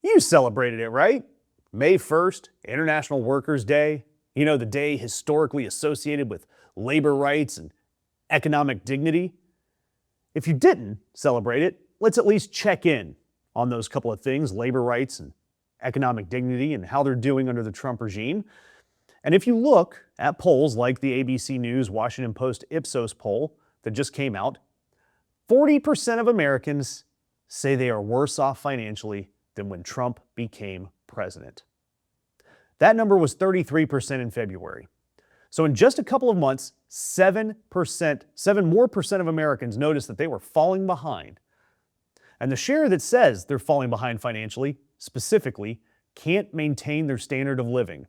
You celebrated it, right? May 1st, International Workers' Day. You know, the day historically associated with labor rights and economic dignity. If you didn't celebrate it, let's at least check in on those couple of things, labor rights and economic dignity, and how they're doing under the Trump regime. And if you look at polls like the ABC News Washington Post Ipsos poll that just came out, 40% of Americans say they are worse off financially than when Trump became president. That number was 33% in February. So in just a couple of months, 7% more of Americans noticed that they were falling behind. And the share that says they're falling behind financially, specifically, can't maintain their standard of living.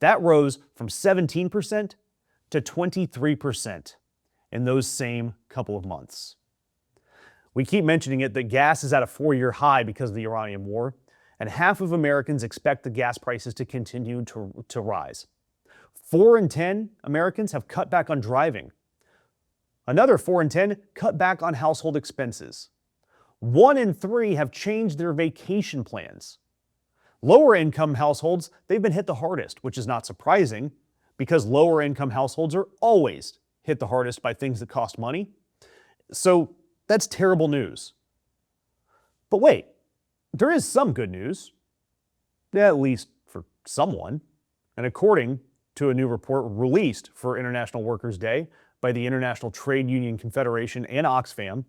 That rose from 17% to 23% in those same couple of months. We keep mentioning it that gas is at a 4-year high because of the Iranian war, and half of Americans expect the gas prices to continue to rise. 4 in 10 Americans have cut back on driving. Another 4 in 10 cut back on household expenses. 1 in 3 have changed their vacation plans. Lower income households, they've been hit the hardest, which is not surprising because lower income households are always hit the hardest by things that cost money. So that's terrible news. But wait, there is some good news, at least for someone. And according to a new report released for International Workers' Day by the International Trade Union Confederation and Oxfam,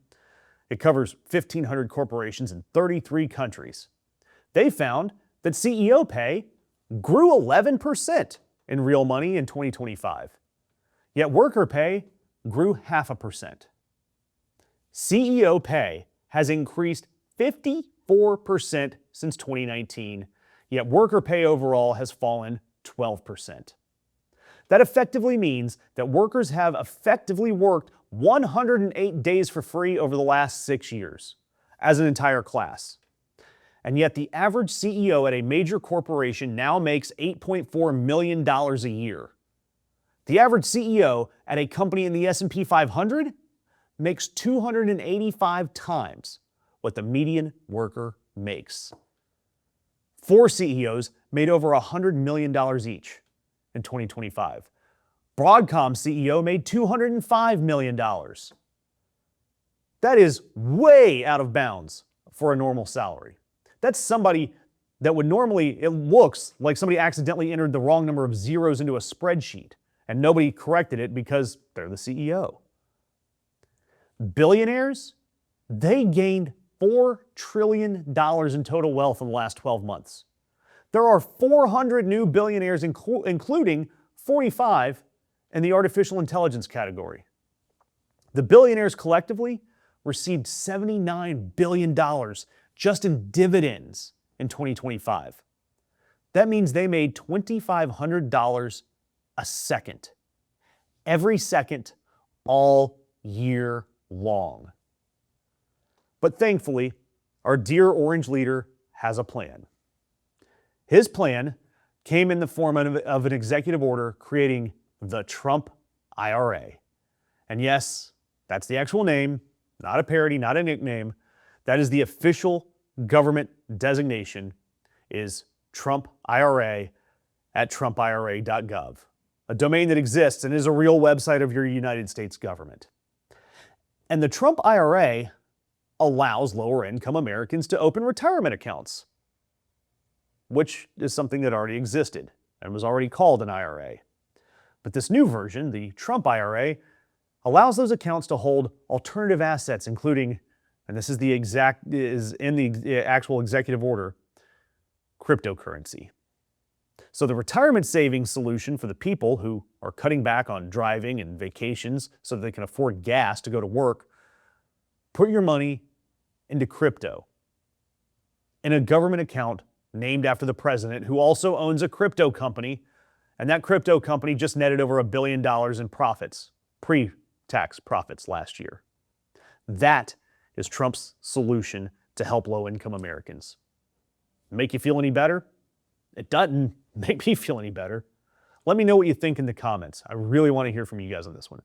it covers 1,500 corporations in 33 countries. They found that CEO pay grew 11% in real money in 2025, yet worker pay grew 0.5%. CEO pay has increased 54% since 2019, yet worker pay overall has fallen 12%. That effectively means that workers have effectively worked 108 days for free over the last 6 years as an entire class. And yet the average CEO at a major corporation now makes $8.4 million a year. The average CEO at a company in the S&P 500 makes 285 times what the median worker makes. 4 CEOs made over $100 million each in 2025. Broadcom CEO made $205 million. That is way out of bounds for a normal salary. That's somebody that would normally, it looks like somebody accidentally entered the wrong number of zeros into a spreadsheet and nobody corrected it because they're the CEO. Billionaires, they gained $4 trillion in total wealth in the last 12 months. There are 400 new billionaires, including 45 in the artificial intelligence category. The billionaires collectively received $79 billion just in dividends in 2025. That means they made $2,500 a second. Every second, all year long. But thankfully, our dear orange leader has a plan. His plan came in the form of an executive order creating the Trump IRA. And yes, that's the actual name, not a parody, not a nickname. That is the official government designation, is Trump IRA at trumpira.gov, a domain that exists and is a real website of your United States government. And the Trump IRA allows lower-income Americans to open retirement accounts, which is something that already existed and was already called an IRA. But this new version, the Trump IRA, allows those accounts to hold alternative assets, including, and this is in the actual executive order, cryptocurrency. So the retirement savings solution for the people who are cutting back on driving and vacations so that they can afford gas to go to work, put your money into crypto in a government account named after the president, who also owns a crypto company, and that crypto company just netted over $1 billion in profits, pre-tax profits last year. That is Trump's solution to help low-income Americans. Make you feel any better? It doesn't make me feel any better. Let me know what you think in the comments. I really want to hear from you guys on this one.